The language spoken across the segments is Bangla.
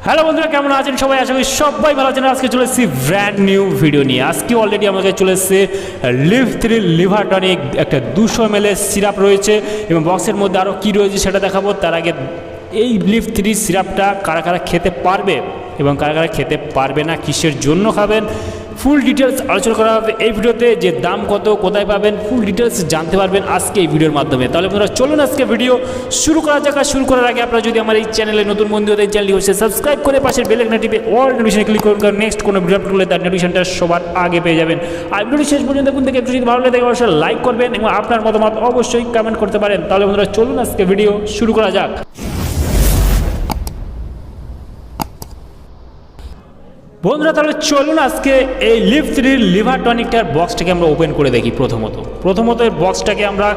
হ্যালো বন্ধুরা, কেমন আছেন সবাই? আশা করি সবাই ভালো আছেন। আজকে চলে এসেছি ব্র্যান্ড নিউ ভিডিও নিয়ে। আজকে অলরেডি আমাকে চলে এসেছে লিভ3 লিভার টনিক, একটা 200 ml সিরাপ রয়েছে এবং বক্সের মধ্যে আরও কী রয়েছে সেটা দেখাবো। তার আগে এই লিভ3 সিরাপটা কারা কারা খেতে পারবে এবং কারা কারা খেতে পারবে না, কিসের জন্য খাবেন, ফুল ডিটেলস আলোচনা করা হবে এই ভিডিওতে। যে দাম কত, কোথায় পাবেন, ফুল ডিটেলস জানতে পারবেন আজকে এই ভিডিওর মাধ্যমে। তাহলে বন্ধুরা চলুন আজকে ভিডিও শুরু করা যাক। শুরু করার আগে আপনারা যদি আমার এই চ্যানেলে নতুন বন্ধু হতে, চ্যানেলটি হচ্ছে সাবস্ক্রাইব করে পাশের বেল আইকনে টিপে অল নোটিফিকেশন ক্লিক করুন, কারণ নেক্সট কোনো ভিডিও আপলোড করলে তার নোটিফিকেশনটা সবার আগে পেয়ে যাবেন। আর ভিডিওটি শেষ পর্যন্ত দেখুন, থেকে একটু যদি ভালো লাগে অবশ্যই লাইক করবেন এবং আপনার মতামত অবশ্যই কমেন্ট করতে পারেন। তাহলে বন্ধুরা চলুন আজকে ভিডিও শুরু করা যাক। বন্ধুরা তাহলে চলুন আজকে এই লিভ3 লিভার টনিকটার বক্সটাকে আমরা ওপেন করে দেখি। প্রথমত এর বক্সটাকে আমরা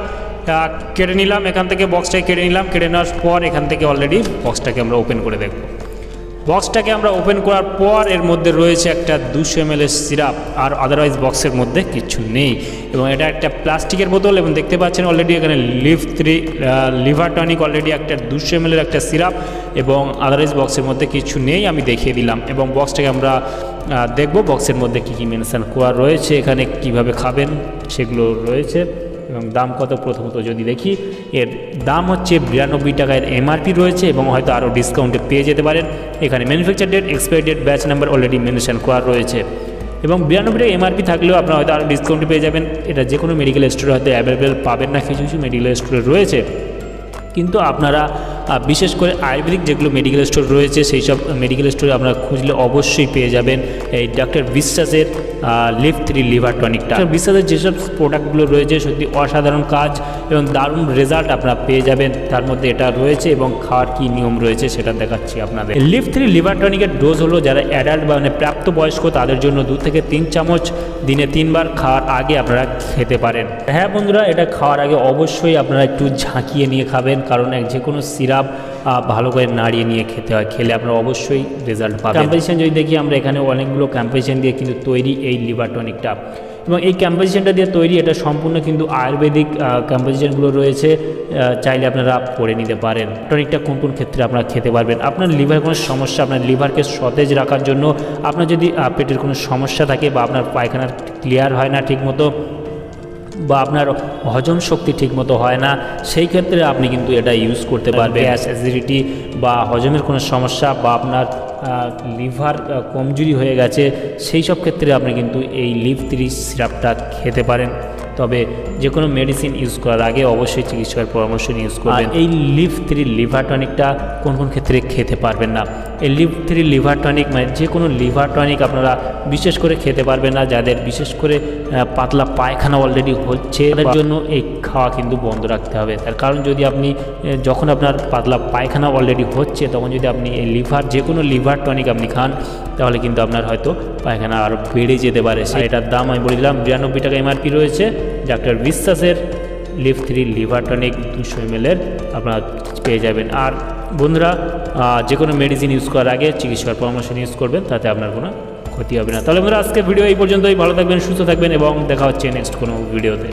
কেটে নিলাম, এখান থেকে বক্সটাকে কেটে নিলাম। কেটে নেওয়ার পর এখান থেকে অলরেডি বক্সটাকে আমরা ওপেন করে দেখব। বক্সটাকে আমরা ওপেন করার পর এর মধ্যে রয়েছে একটা 200 ml সিরাপ, আর আদারওয়াইজ বক্সের মধ্যে কিছু নেই। এবং এটা একটা প্লাস্টিকের বোতল এবং দেখতে পাচ্ছেন অলরেডি এখানে লিভ3 লিভার টনিক অলরেডি একটা 200 ml একটা সিরাপ এবং আদারওয়াইজ বক্সের মধ্যে কিছু নেই, আমি দেখিয়ে দিলাম। এবং বক্সটাকে আমরা দেখব বক্সের মধ্যে কী কী মেনশন করা রয়েছে, এখানে কিভাবে খাবেন সেগুলো রয়েছে এবং দাম কত। প্রথমত যদি দেখি, এর দাম হচ্ছে 92 টাকায় এমআরপি রয়েছে এবং হয়তো আরও ডিসকাউন্টে পেয়ে যেতে পারেন। এখানে manufacture date, expiry date, batch number already mention করা রয়েছে এবং 92 টাকা এমআরপি থাকলেও আপনারা হয়তো আরও ডিসকাউন্টে পেয়ে যাবেন। এটা যে কোনো মেডিকেল স্টোরে হয়তো অ্যাভেলেবেল পাবেন না, কিছু কিছু মেডিকেল স্টোরে রয়েছে, কিন্তু আপনারা বিশেষ করে আয়ুর্বেদিক যেগুলো মেডিকেল স্টোর রয়েছে সেই সব মেডিকেল স্টোরে আপনারা খুঁজলে অবশ্যই পেয়ে যাবেন এই ডাক্তার বিশ্বাসের লিভ3 লিভার টনিকটা। ডাক্তার বিশ্বাসের যেসব প্রোডাক্টগুলো রয়েছে সত্যি অসাধারণ কাজ এবং দারুণ রেজাল্ট আপনারা পেয়ে যাবেন। তার মধ্যে এটা রয়েছে এবং খাওয়ার কী নিয়ম রয়েছে সেটা দেখাচ্ছি আপনাদের। লিভ3 লিভার টনিকের ডোজ হলো যারা অ্যাডাল্ট বা মানে প্রাপ্তবয়স্ক তাদের জন্য 2 থেকে 3 চামচ দিনে 3 বার খাওয়ার আগে আপনারা খেতে পারেন। হ্যাঁ বন্ধুরা, এটা খাওয়ার আগে অবশ্যই আপনারা একটু ঝাঁকিয়ে নিয়ে খাবেন, কারণ যে কোনো সিরাপ ভালো করে নাড়িয়ে নিয়ে খেতে হয়, খেলে আপনারা অবশ্যই রেজাল্ট পাবেন। কম্পোজিশন যদি দেখি আমরা, এখানে অনেকগুলো কম্পোজিশন দিয়ে কিন্তু তৈরি এই লিভার টনিকটা এবং এই কম্পোজিশনটা দিয়ে তৈরি, এটা সম্পূর্ণ কিন্তু আয়ুর্বেদিক কম্পোজিশনগুলো রয়েছে, চাইলে আপনারা পড়ে নিতে পারেন। টনিকটা কোন কোন ক্ষেত্রে আপনারা খেতে পারবেন। আপনার লিভারের কোনো সমস্যা, আপনার লিভারকে সতেজ রাখার জন্য, আপনার যদি পেটের কোনো সমস্যা থাকে বা আপনার পায়খানা ক্লিয়ার হয় না ঠিকমতো বা আপনার হজম শক্তি ঠিকমতো হয় না, সেই ক্ষেত্রে আপনি কিন্তু এটা ইউজ করতে পারবেন। গ্যাস, অ্যাসিডিটি বা হজমের কোনো সমস্যা বা আপনার লিভার কমজোরি হয়ে গেছে, সেই সব ক্ষেত্রে আপনি কিন্তু এই লিভ3 সিরাপটা খেতে পারেন। তবে যে কোনো মেডিসিন ইউজ করার আগে অবশ্যই চিকিৎসকের পরামর্শ নিয়ে ইউজ করবেন। এই লিভ3 লিভার টনিকটা কোন কোন ক্ষেত্রে খেতে পারবেন না। এই লিভ3 লিভার টনিক মানে যে কোনো লিভার টনিক আপনারা বিশেষ করে খেতে পারবেন না যাদের বিশেষ করে পাতলা পায়খানা অলরেডি হচ্ছে, তাদের জন্য এই খাওয়া কিন্তু বন্ধ রাখতে হবে। তার কারণ যদি আপনি যখন আপনার পাতলা পায়খানা অলরেডি হচ্ছে তখন যদি আপনি এই যে কোনো লিভার টনিক আপনি খান, তাহলে কিন্তু আপনার হয়তো পায়খানা আরও বেড়ে যেতে পারে। এটার দাম আমি বলে দিলাম 92 টাকা এমআরপি রয়েছে। ডাক্তার বিশ্বাসের লিভ3 লিভার টনিক 200 ml আপনারা পেয়ে যাবেন। আর বন্ধুরা, যে কোনো মেডিসিন ইউজ করার আগে চিকিৎসকের পরামর্শ ইউজ করবেন, তাতে আপনার কোনো ক্ষতি হবে না। তাহলে বন্ধুরা আজকে ভিডিও এই পর্যন্তই। ভালো থাকবেন, সুস্থ থাকবেন এবং দেখা হচ্ছে নেক্সট কোনো ভিডিওতে।